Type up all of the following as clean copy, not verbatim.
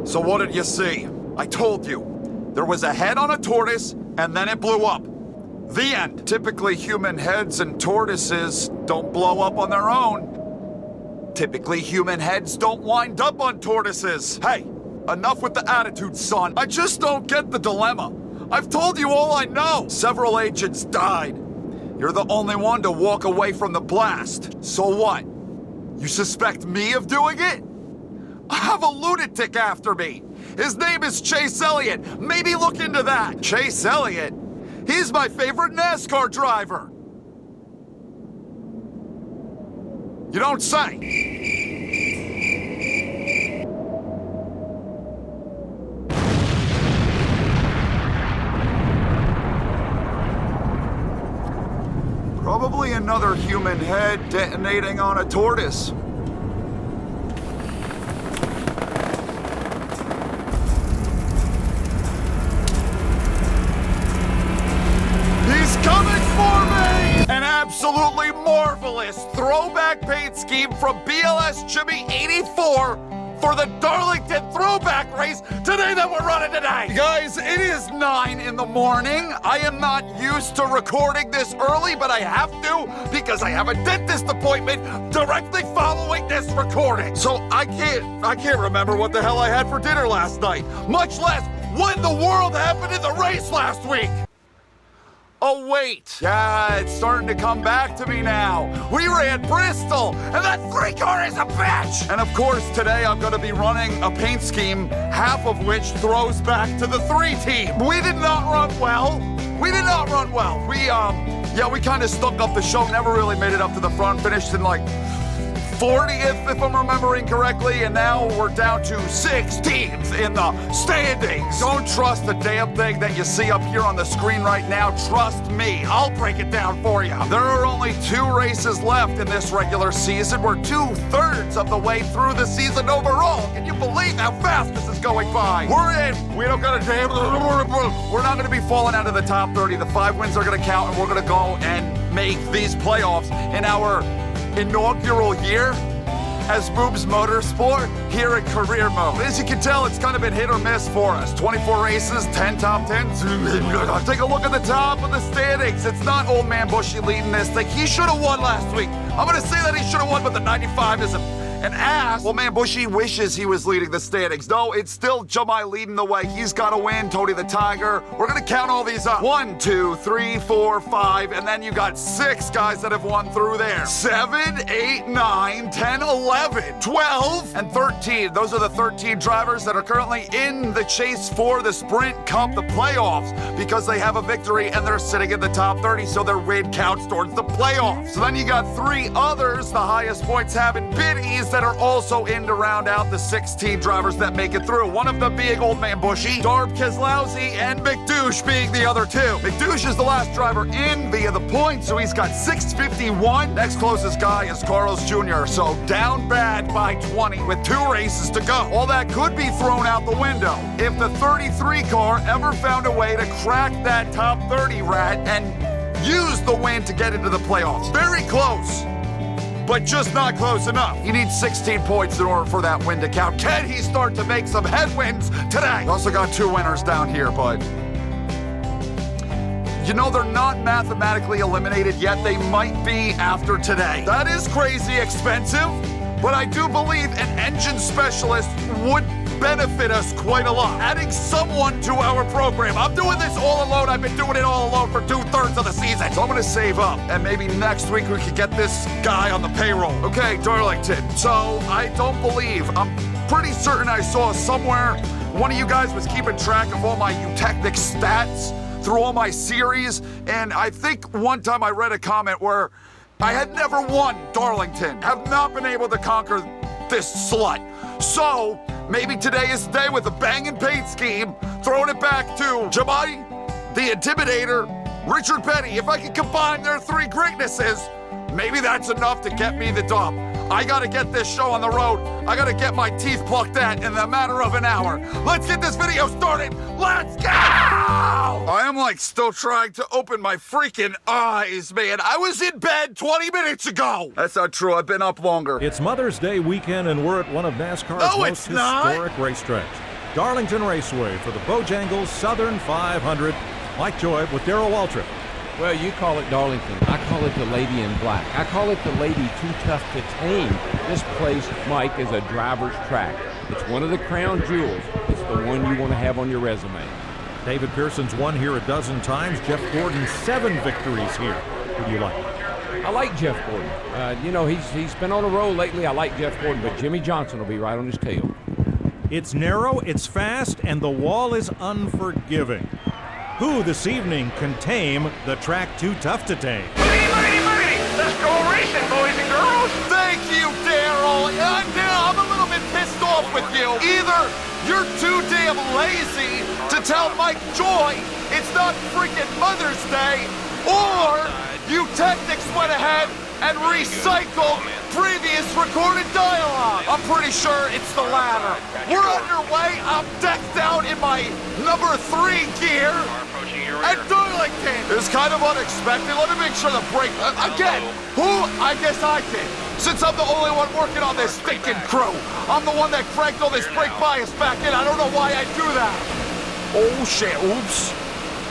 So what did you see? I told you. There was a head on a tortoise, and then it blew up. The end. Typically, human heads and tortoises don't blow up on their own. Typically, human heads don't wind up on tortoises. Hey, enough with the attitude, son. I just don't get the dilemma. I've told you all I know. Several agents died. You're the only one to walk away from the blast. So what? You suspect me of doing it? I have a lunatic after me. His name is Chase Elliott. Maybe look into that. Chase Elliott? He's my favorite NASCAR driver. You don't say. Probably another human head detonating on a tortoise. He's coming for me! An absolutely marvelous throwback paint scheme from BLS Jimmy 84 for the Darlington throwback race today that we're running today. Guys, it is 9 in the morning. I am not used to recording this early, but I have to because I have a dentist appointment directly following this recording. So I can't remember what the hell I had for dinner last night, much less what in the world happened in the race last week. Oh, wait. Yeah, it's starting to come back to me now. We ran Bristol, and that 3-car is a bitch! And of course, today I'm gonna be running a paint scheme, half of which throws back to the 3 team. We did not run well. We kind of stunk up the show, never really made it up to the front, finished in like 40th, if I'm remembering correctly, and now we're down to 6 teams in the standings. Don't trust the damn thing that you see up here on the screen right now. Trust me, I'll break it down for you. There are only 2 races left in this regular season. We're 2/3 of the way through the season overall. Can you believe how fast this is going by? We're in. We don't got a damn. We're not going to be falling out of the top 30. The 5 wins are going to count, and we're going to go and make these playoffs in our inaugural year as Mrucz Motorsport here in career mode. As you can tell, it's kind of been hit or miss for us. 24 races, 10 top 10s. Take a look at the top of the standings. It's not Old Man Bushy leading this thing. He should have won last week. I'm going to say that he should have won, but the 95 is an ass. Well, man, Bushy wishes he was leading the standings. No, it's still Jamai leading the way. He's got to win. Tony the Tiger. We're going to count all these up. 1, 2, 3, 4, 5, and then you got 6 guys that have won through there. 7, 8, 9, 10, 11, 12, and 13. Those are the 13 drivers that are currently in the chase for the Sprint Cup, the playoffs, because they have a victory and they're sitting in the top 30, so their win counts towards the playoffs. So then you got 3 others, the highest points having biddies, that are also in to round out the 16 drivers that make it through. One of them being Old Man Bushy, Darb Keselowski, and McDouche being the other 2. McDouche is the last driver in via the points, so he's got 651. Next closest guy is Carlos Jr., so down bad by 20 with 2 races to go. All that could be thrown out the window if the 33 car ever found a way to crack that top 30 rat and use the win to get into the playoffs. Very close, but just not close enough. He needs 16 points in order for that win to count. Can he start to make some headwinds today? Also got 2 winners down here, but you know, they're not mathematically eliminated yet. They might be after today. That is crazy expensive, but I do believe an engine specialist would benefit us quite a lot. Adding someone to our program. I'm doing this all alone. I've been doing it all alone for 2/3 of the season. So I'm gonna save up, and maybe next week we could get this guy on the payroll. Okay, Darlington. So I don't believe, I'm pretty certain I saw somewhere one of you guys was keeping track of all my Eutechnic stats through all my series, and I think one time I read a comment where I had never won Darlington, have not been able to conquer this slut. So maybe today is the day with a banging paint scheme, throwing it back to Jamai, the Intimidator, Richard Petty. If I can combine their 3 greatnesses, maybe that's enough to get me the dub. I gotta get this show on the road. I gotta get my teeth plucked at in the matter of an hour. Let's get this video started. Let's go! I am like still trying to open my freaking eyes, man. I was in bed 20 minutes ago. That's not true. I've been up longer. It's Mother's Day weekend, and we're at one of NASCAR's most historic racetracks. Darlington Raceway for the Bojangles Southern 500. Mike Joy with Darrell Waltrip. Well, you call it Darlington. I call it the Lady in Black. I call it the Lady Too Tough to Tame. This place, Mike, is a driver's track. It's one of the crown jewels. It's the one you want to have on your resume. David Pearson's won here a dozen times. Jeff Gordon, 7 victories here. Who do you like? I like Jeff Gordon. You know, he's been on a roll lately. I like Jeff Gordon, but Jimmy Johnson will be right on his tail. It's narrow, it's fast, and the wall is unforgiving. Who this evening can tame the track too tough to tame? Mighty, let's go racing, boys and girls. Thank you, Darrell. I'm a little bit pissed off with you. Either you're too damn lazy to tell Mike Joy it's not freaking Mother's Day, or you technics went ahead and recycled previous recorded dialogue. I'm pretty sure it's the latter. We're underway. I'm decked out in my number 3 gear. And Darlington is kind of unexpected. Let me make sure the brake... again, who? I guess I can. Since I'm the only one working on this stinking crew. I'm the one that cranked all this brake bias back in. I don't know why I do that. Oh, shit. Oops.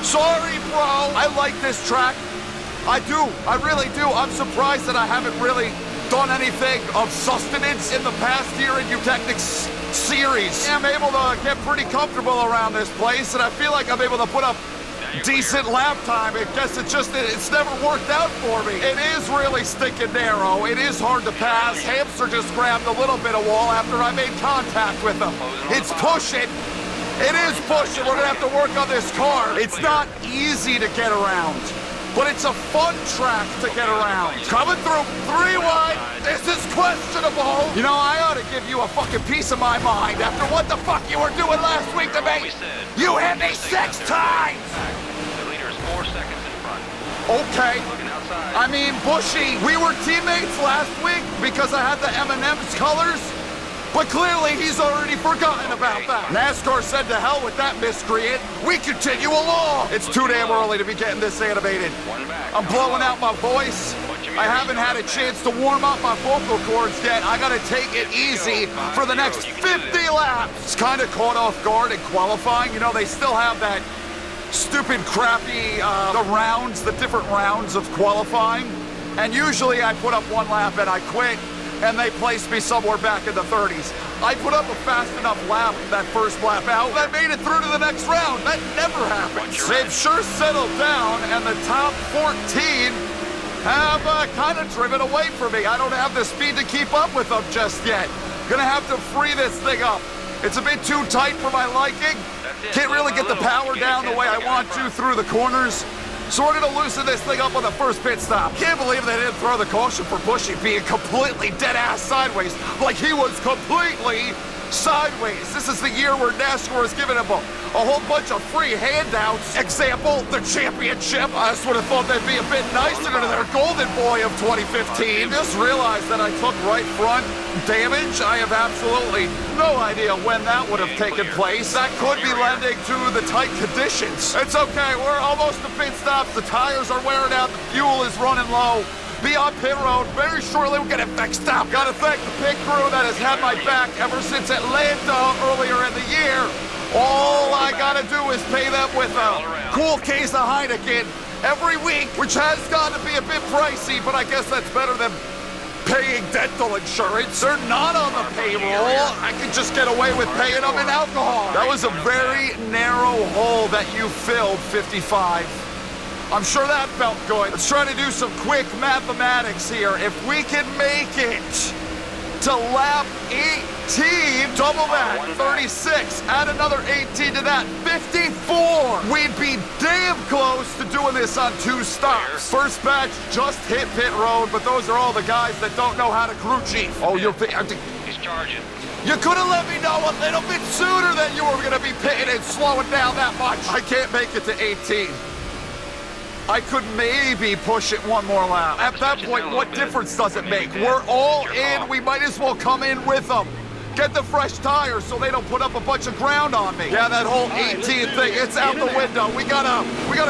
Sorry, bro. I like this track. I do. I really do. I'm surprised that I haven't really done anything of sustenance in the past year in Eutechnics series. I'm able to get pretty comfortable around this place, and I feel like I'm able to put up decent lap time. I guess it's never worked out for me. It is really stinking narrow. It is hard to pass. Hamster just grabbed a little bit of wall after I made contact with him. It's pushing. It is pushing. We're gonna have to work on this car. It's not easy to get around, but it's a fun track to get around. Coming through 3 wide. This is questionable. You know, I ought to give you a fucking piece of my mind after what the fuck you were doing last week to me. You hit me 6 times. The leader is 4 seconds in front. Okay. I mean, Bushy, we were teammates last week because I had the M&M's colors, but clearly he's already forgotten about that. NASCAR said to hell with that miscreant. We continue along. It's too damn early to be getting this animated. I'm blowing out my voice. I haven't had a chance to warm up my vocal cords yet. I gotta take it easy for the next 50 laps. It's kind of caught off guard in qualifying. You know, they still have that stupid, crappy, the different rounds of qualifying. And usually I put up 1 lap and I quit, and they place me somewhere back in the 30s. I put up a fast enough lap that first lap out that made it through to the next round. That never happens. They've sure settled down, and the top 14 have kind of driven away from me. I don't have the speed to keep up with them just yet. Gonna have to free this thing up. It's a bit too tight for my liking. Can't really get the power down the way I want to through the corners. So we're gonna loosen this thing up on the first pit stop. Can't believe they didn't throw the caution for Bushy being completely dead-ass sideways, like he was completely sideways. This is the year where NASCAR is giving him a whole bunch of free handouts. Example, the championship. I just would have thought they'd be a bit nicer to their golden boy of 2015. Just realized that I took right front damage. I have absolutely no idea when that would have taken place. That could be lending to the tight conditions. It's okay, we're almost to pit stops. The tires are wearing out, the fuel is running low. Be on pit road very shortly. We'll get it fixed up. Gotta thank the pit crew that has had my back ever since Atlanta earlier in the year. All I gotta do is pay them with a cool case of Heineken every week, which has got to be a bit pricey, but I guess that's better than paying dental insurance. They're not on the payroll. I can just get away with paying them in alcohol. That was a very narrow hole that you filled, 55. I'm sure that felt good. Let's try to do some quick mathematics here. If we can make it to lap 18, double that, 36, add another 18 to that, 54. We'd be damn close to doing this on 2 stops. First batch just hit pit road, but those are all the guys that don't know how to crew chief. Oh, He's charging. You could have let me know a little bit sooner that you were gonna be pitting and slowing down that much. I can't make it to 18. I could maybe push it 1 more lap. At that point, what difference does it make? We're all in. We might as well come in with them. Get the fresh tires so they don't put up a bunch of ground on me. Yeah, that whole 18 thing, it's out the window. We gotta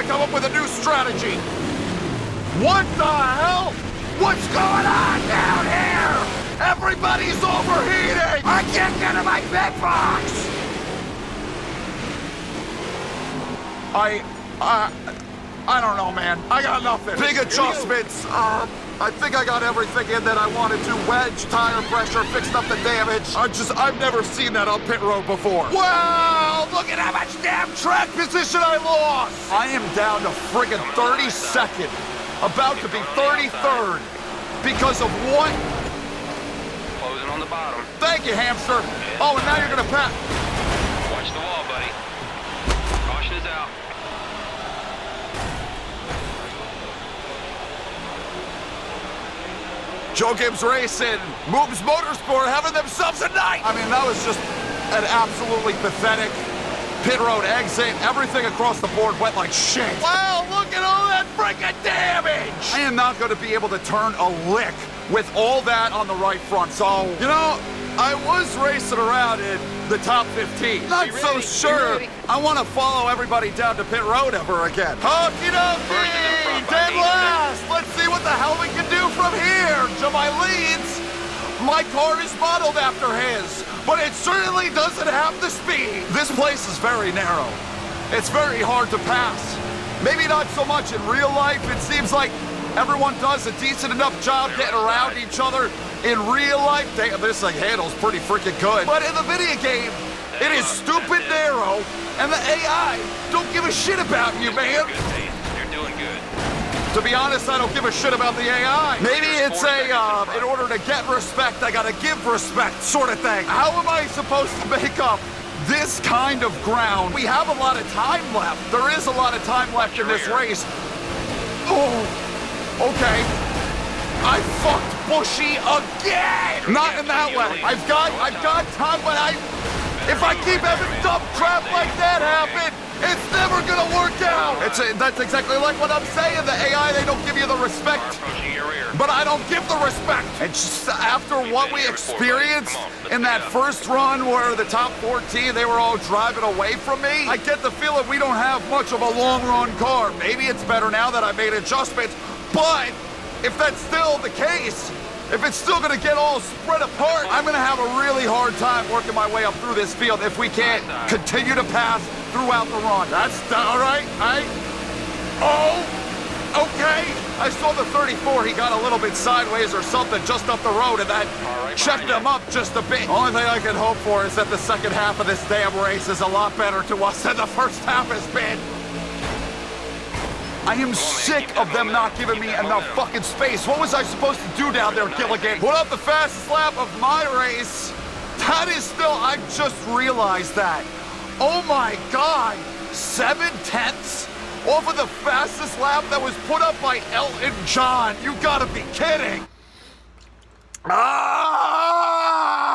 come up with a new strategy. What the hell? What's going on down here? Everybody's overheating. I can't get in my pit box. I don't know, man. I got nothing. Big adjustments. I think I got everything in that I wanted to. Wedge, tire pressure, fixed up the damage. I've never seen that on pit road before. Wow, look at how much damn track position I lost. I am down to friggin' 32nd, about to be 33rd because of what? Closing on the bottom. Thank you, hamster. Oh, and now you're gonna pass. Watch the wall, buddy. Caution is out. Joe Gibbs Racing, Mrucz Motorsport having themselves a night. I mean, that was just an absolutely pathetic pit road exit. Everything across the board went like shit. Wow, look at all that freaking damage. I am not going to be able to turn a lick with all that on the right front. So, you know, I was racing around in the top 15. Not so sure I want to follow everybody down to pit road ever again. Okie dokie, dead last. Let's see what the hell we can do from here. To my leads, my car is modeled after his, but it certainly doesn't have the speed. This place is very narrow. It's very hard to pass. Maybe not so much in real life. It seems like everyone does a decent enough job getting around each other. In real life, this thing handles pretty freaking good. But in the video game, it is stupid narrow, and the AI don't give a shit about you, man. You're doing good. To be honest, I don't give a shit about the AI. Maybe it's in order to get respect, I gotta give respect sort of thing. How am I supposed to make up this kind of ground? We have a lot of time left. There is a lot of time left in this race. Oh, okay. I fucked Bushy again! Not in that way. I've got time, but if I keep having dumb crap like that happen, it's never gonna work out. That's exactly like what I'm saying. The AI, they don't give you the respect, but I don't give the respect. And just after what we experienced in that first run where the top 14, they were all driving away from me, I get the feeling we don't have much of a long run car. Maybe it's better now that I made adjustments, but if that's still the case, if it's still gonna get all spread apart, I'm gonna have a really hard time working my way up through this field if we can't continue to pass throughout the run. That's all right. Okay. I saw the 34. He got a little bit sideways or something just up the road, and that checked him up just a bit. Only thing I can hope for is that the second half of this damn race is a lot better to us than the first half has been. I am sick of them not giving me enough fucking space. What was I supposed to do down there, Gilligan? Put up the fastest lap of my race. That is still, I just realized that. Oh my God, 7/10 off of the fastest lap that was put up by Elton John. You gotta be kidding.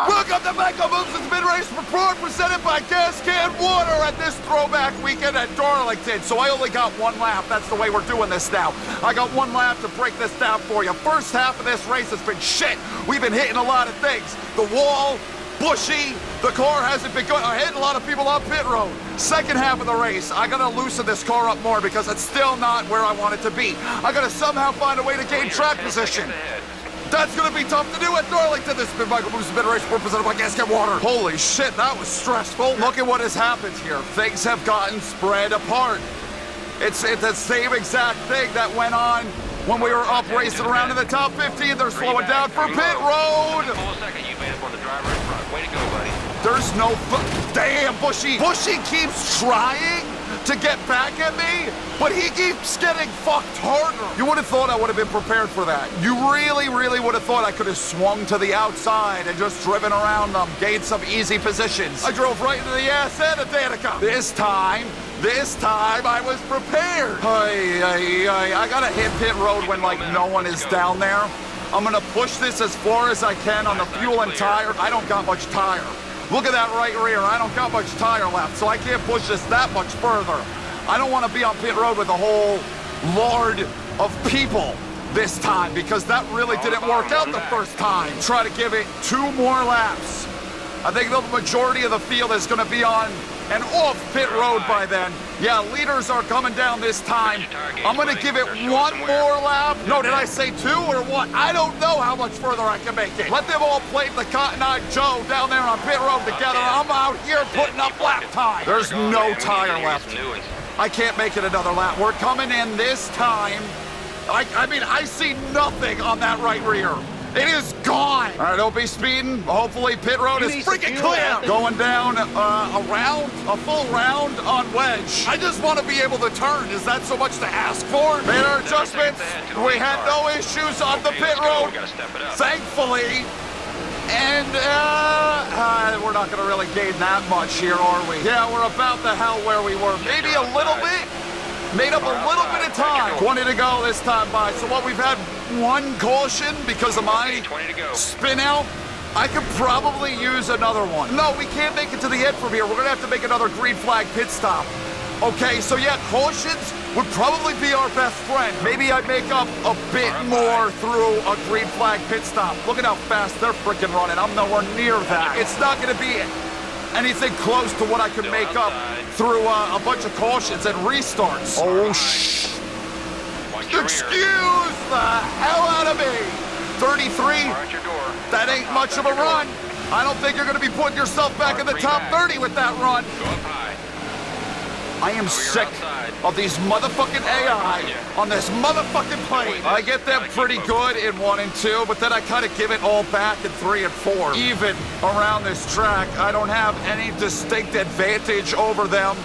Welcome to michaelmruczbusiness mid-race report presented by Gas Can Water at this throwback weekend at Darlington. So I only got one lap. That's the way we're doing this now. I got one lap to break this down for you. First half of this race has been shit. We've been hitting a lot of things. The wall, Bushy, the car hasn't been good. I hit a lot of people on pit road. Second half of the race, I gotta loosen this car up more because it's still not where I want it to be. I gotta somehow find a way to gain track position. That's gonna be tough to do at Darlington. This has been michaelmruczbusiness mid-race report presented by Gas Can Water. Holy shit, that was stressful. Look at what has happened here. Things have gotten spread apart. It's the same exact thing that went on when we were up racing around in the top 15. They're slowing down for pit road. Full second, you made up on the driver in front. Way to go, buddy. There's no damn Bushy. Bushy keeps trying to get back at me, but he keeps getting fucked harder. You would have thought I would have been prepared for that. You really, really would have thought I could have swung to the outside and just driven around them, gained some easy positions. I drove right into the ass end of Danica. This time I was prepared. I gotta hit pit road when like no one is down there. I'm gonna push this as far as I can on the fuel and tire. I don't got much tire. Look at that right rear. I don't got much tire left, so I can't push this that much further. I don't want to be on pit road with a whole lord of people this time because that really didn't work out the first time. Try to give it 2 more laps. I think the majority of the field is going to be on and off pit road by then. Yeah, leaders are coming down this time. I'm going to give it 1 more lap. No, did I say 2 or what? I don't know how much further I can make it. Let them all play the Cotton-Eyed Joe down there on pit road together. I'm out here putting up lap time. There's no tire left. I can't make it another lap. We're coming in this time. I mean, I see nothing on that right rear. It is gone. All right, don't be speeding. Hopefully pit road is freaking clear. Going down a full round on wedge. I just want to be able to turn. Is that so much to ask for? Made our adjustments. We had no issues on the pit road, thankfully. And we're not going to really gain that much here, are we? Yeah, we're about the hell where we were. Maybe a little bit. Made up a little bit of time. 20 to go this time by. So what, we've had one caution because of my spin out. I could probably use another one. No, we can't make it to the end from here. We're going to have to make another green flag pit stop. Okay, so yeah, cautions would probably be our best friend. Maybe I'd make up a bit more through a green flag pit stop. Look at how fast they're freaking running. I'm nowhere near that. It's not going to be anything close to what I could make up through a bunch of cautions and restarts. Oh, excuse the hell out of me. 33, that ain't much of a run. I don't think you're going to be putting yourself back in the top 30 with that run. I am sick of these motherfucking AI on this motherfucking plane. I get them pretty good in 1 and 2, but then I kind of give it all back in 3 and 4. Even around this track, I don't have any distinct advantage over them.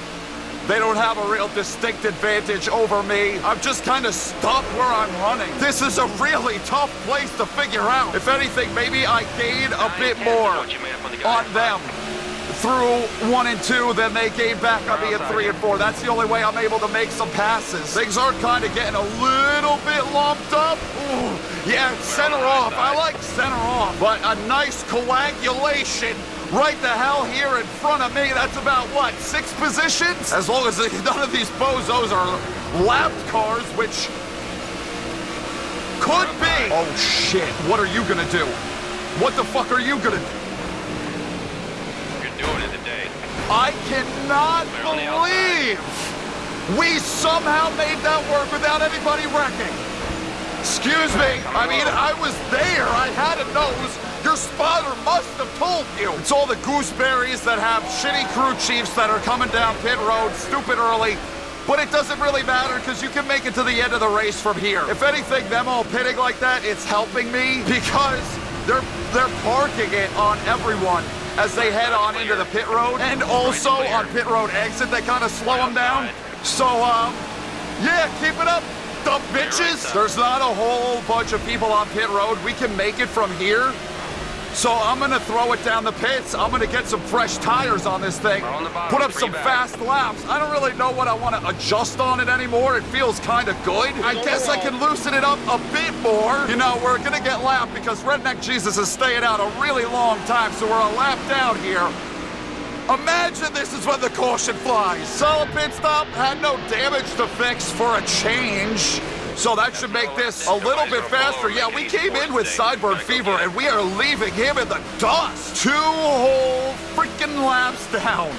They don't have a real distinct advantage over me. I'm just kind of stuck where I'm running. This is a really tough place to figure out. If anything, maybe I gain a bit more on them through 1 and 2 than they gain back on me in 3 and 4. That's the only way I'm able to make some passes. Things are kind of getting a little bit lumped up. Ooh, yeah, center off. I like center off, but a nice coagulation right the hell here in front of me. That's about, what, 6 positions? As long as none of these bozos are lapped cars, which could be. Oh, shit. What are you going to do? What the fuck are you going to do? Doing it today. I cannot believe we somehow made that work without anybody wrecking. Excuse me. I mean, I was there. I had a nose. Your spotter must have told you. It's all the gooseberries that have shitty crew chiefs that are coming down pit road stupid early. But it doesn't really matter because you can make it to the end of the race from here. If anything, them all pitting like that, it's helping me because they're parking it on everyone as they head on into the pit road, and also on pit road exit, they kind of slow them down. So, yeah, keep it up, dumb bitches. There's not a whole bunch of people on pit road. We can make it from here. So I'm gonna throw it down the pits. I'm gonna get some fresh tires on this thing, put up some fast laps. I don't really know what I want to adjust on it anymore. It feels kind of good. I guess I can loosen it up a bit more. You know, we're gonna get lapped because Redneck Jesus is staying out a really long time, so we're a lap down here. Imagine this is when the caution flies. Solid pit stop, had no damage to fix for a change. So that should make this a little bit faster. Yeah, we came in with Sideburn Fever, and we are leaving him in the dust. 2 whole freaking laps down.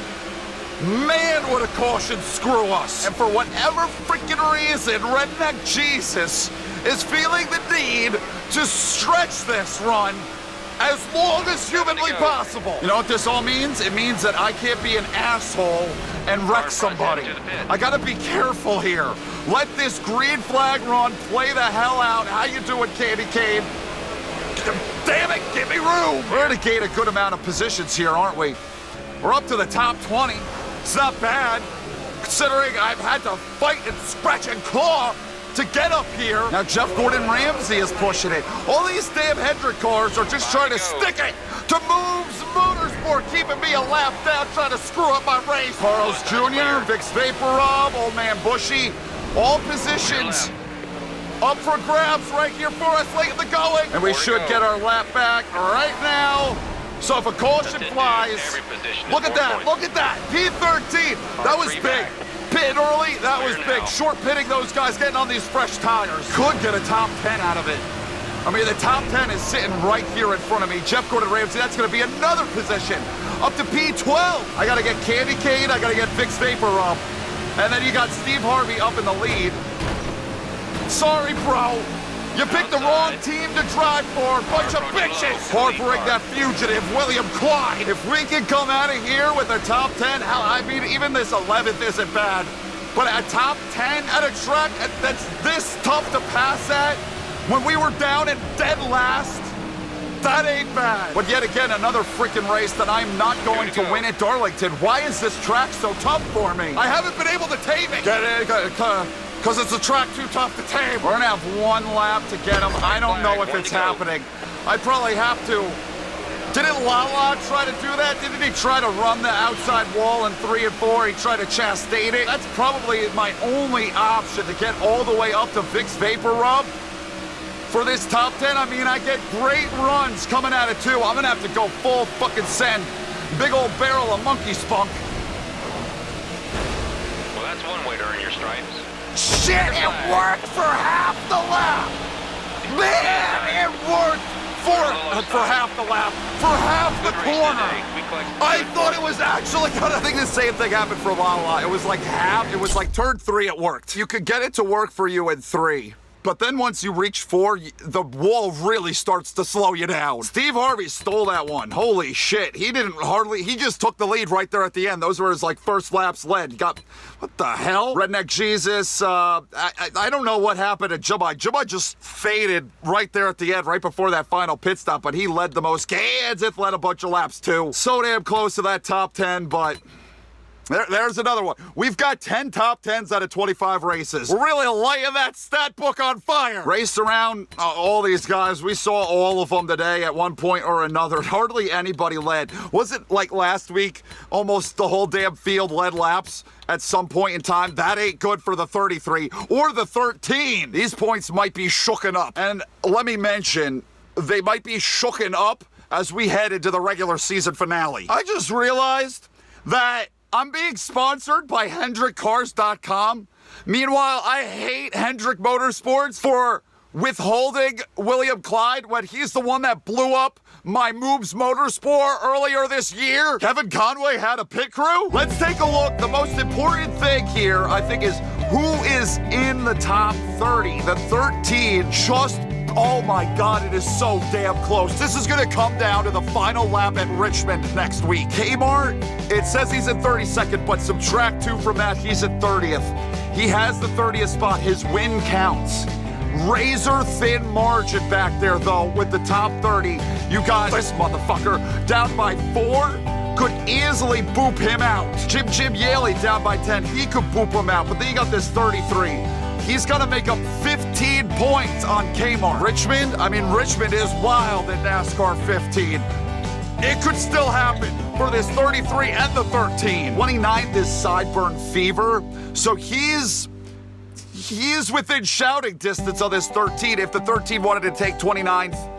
Man, would a caution screw us. And for whatever freaking reason, Redneck Jesus is feeling the need to stretch this run as long as humanly possible. You know what this all means? It means that I can't be an asshole and wreck somebody. I gotta be careful here. Let this green flag run play the hell out. How you doing, Candy Cane? Damn it, give me room. We're gonna gain a good amount of positions here, aren't we? We're up to the top 20. It's not bad, considering I've had to fight and scratch and claw to get up here. Now Jeff Gordon Ramsey is pushing it. All these damn Hendrick cars are just trying to stick it to Mrucz Motorsport, keeping me a lap down, trying to screw up my race. Carlos Jr., Vic's Vaporub, Old Man Bushy, all positions up for grabs right here for us late in the going. And we should get our lap back right now. So if a caution flies, look at that, look at that, P13, that was big. Pit early, that was big. Short pitting those guys, getting on these fresh tires. Could get a top 10 out of it. I mean, the top 10 is sitting right here in front of me. Jeff Gordon Ramsey, that's gonna be another position. Up to P12. I gotta get Candy Cane, I gotta get Vic's Vaporub. And then you got Steve Harvey up in the lead. Sorry, bro. You picked the wrong team to drive for, bunch of bitches! Harboring that fugitive, William Clyde. If we can come out of here with a top 10, hell, I mean, even this 11th isn't bad. But a top 10 at a track that's this tough to pass at, when we were down in dead last, that ain't bad. But yet again, another freaking race that I'm not going to win at Darlington. Why is this track so tough for me? I haven't been able to tame it. Get it? Because it's a track too tough to tame. We're gonna have one lap to get him. I don't know if it's happening. I probably have to. Didn't Lala try to do that? Didn't he try to run the outside wall in 3 and 4? He tried to chastain it. That's probably my only option to get all the way up to Vicks Vapor Rub. For this top 10, I mean, I get great runs coming at it too. I'm gonna have to go full fucking send. Big old barrel of monkey spunk. Well, that's one way to earn your stripes. Shit, it worked for half the lap. Man, it worked for half the lap, for half the corner. I thought it was actually gonna. I think the same thing happened for Lala. It was like half. It was like turn 3, it worked. You could get it to work for you in 3. But then once you reach 4, the wall really starts to slow you down. Steve Harvey stole that one. Holy shit. He just took the lead right there at the end. Those were his, like, first laps led. Got, what the hell? Redneck Jesus, I don't know what happened to Jumai. Jumai just faded right there at the end, right before that final pit stop, but he led the most. Kansas led a bunch of laps, too. So damn close to that top 10, but... There's another one. We've got 10 top 10s out of 25 races. We're really lighting that stat book on fire. Raced around all these guys. We saw all of them today at one point or another. Hardly anybody led. Was it like last week? Almost the whole damn field led laps at some point in time. That ain't good for the 33 or the 13. These points might be shooken up. And let me mention, they might be shooken up as we head into the regular season finale. I just realized that I'm being sponsored by HendrickCars.com. Meanwhile, I hate Hendrick Motorsports for withholding William Clyde when he's the one that blew up my Mrucz Motorsport earlier this year. Kevin Conway had a pit crew. Let's take a look. The most important thing here, I think, is who is in the top 30. The 13 just... Oh my God, it is so damn close. This is gonna come down to the final lap at Richmond next week. Kmart, it says he's in 32nd, but subtract 2 from that, he's at 30th. He has the 30th spot, his win counts. Razor thin margin back there though with the top 30. You got this motherfucker down by 4. Could easily boop him out. Jim Yaley down by 10, he could boop him out, but then you got this 33. He's gonna make up 15 points on Kmart. Richmond is wild at NASCAR 15. It could still happen for this 33 and the 13. 29th is Sideburn Fever, so he's within shouting distance of this 13. If the 13 wanted to take 29th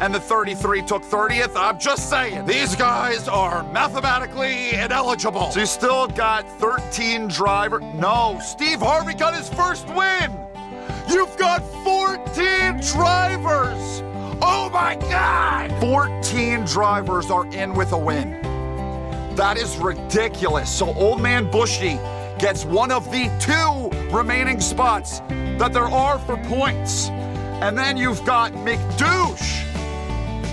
and the 33 took 30th, I'm just saying, these guys are mathematically ineligible. So you still got 13 drivers. No, Steve Harvey got his first win. You've got 14 drivers. Oh my God. 14 drivers are in with a win. That is ridiculous. So Old Man Bushy gets one of the 2 remaining spots that there are for points. And then you've got McDouche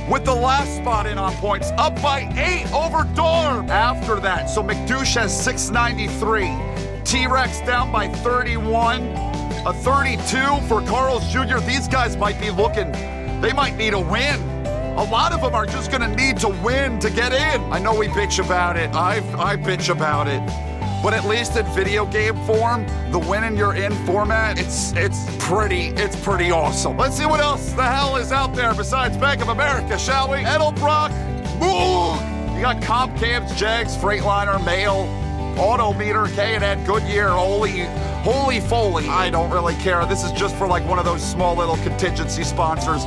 with the last spot in on points, up by 8 over Dorm after that. So McDouche has 693. T-Rex down by 31. A 32 for Carl's Jr. These guys might be looking, they might need a win. A lot of them are just gonna need to win to get in. I know we bitch about it. I bitch about it. But at least in video game form, the win and you're in format, it's pretty awesome. Let's see what else the hell is out there besides Bank of America, shall we? Edelbrock, Moog. You got Comp Cams, Jags, Freightliner, Mail, Autometer, K&N, Goodyear, Holy Foley. I don't really care. This is just for like one of those small little contingency sponsors.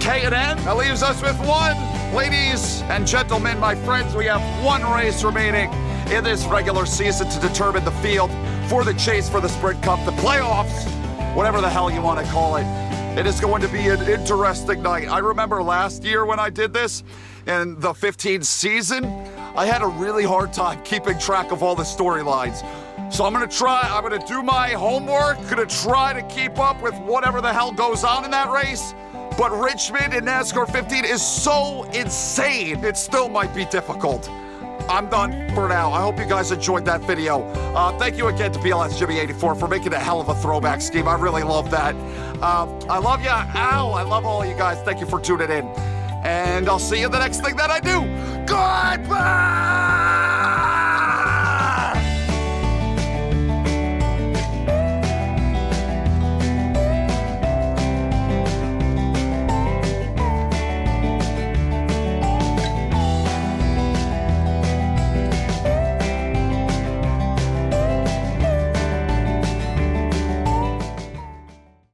K&N, that leaves us with 1. Ladies and gentlemen, my friends, we have 1 race remaining in this regular season to determine the field for the chase for the Sprint Cup, the playoffs, whatever the hell you want to call it. It is going to be an interesting night. I remember last year when I did this in the 15th season, I had a really hard time keeping track of all the storylines. So I'm gonna do my homework, gonna try to keep up with whatever the hell goes on in that race. But Richmond in NASCAR 15 is so insane, it still might be difficult. I'm done for now. I hope you guys enjoyed that video. Thank you again to PLS Jimmy 84 for making a hell of a throwback scheme. I really love that. I love you. Ow, I love all you guys. Thank you for tuning in. And I'll see you in the next thing that I do. Goodbye!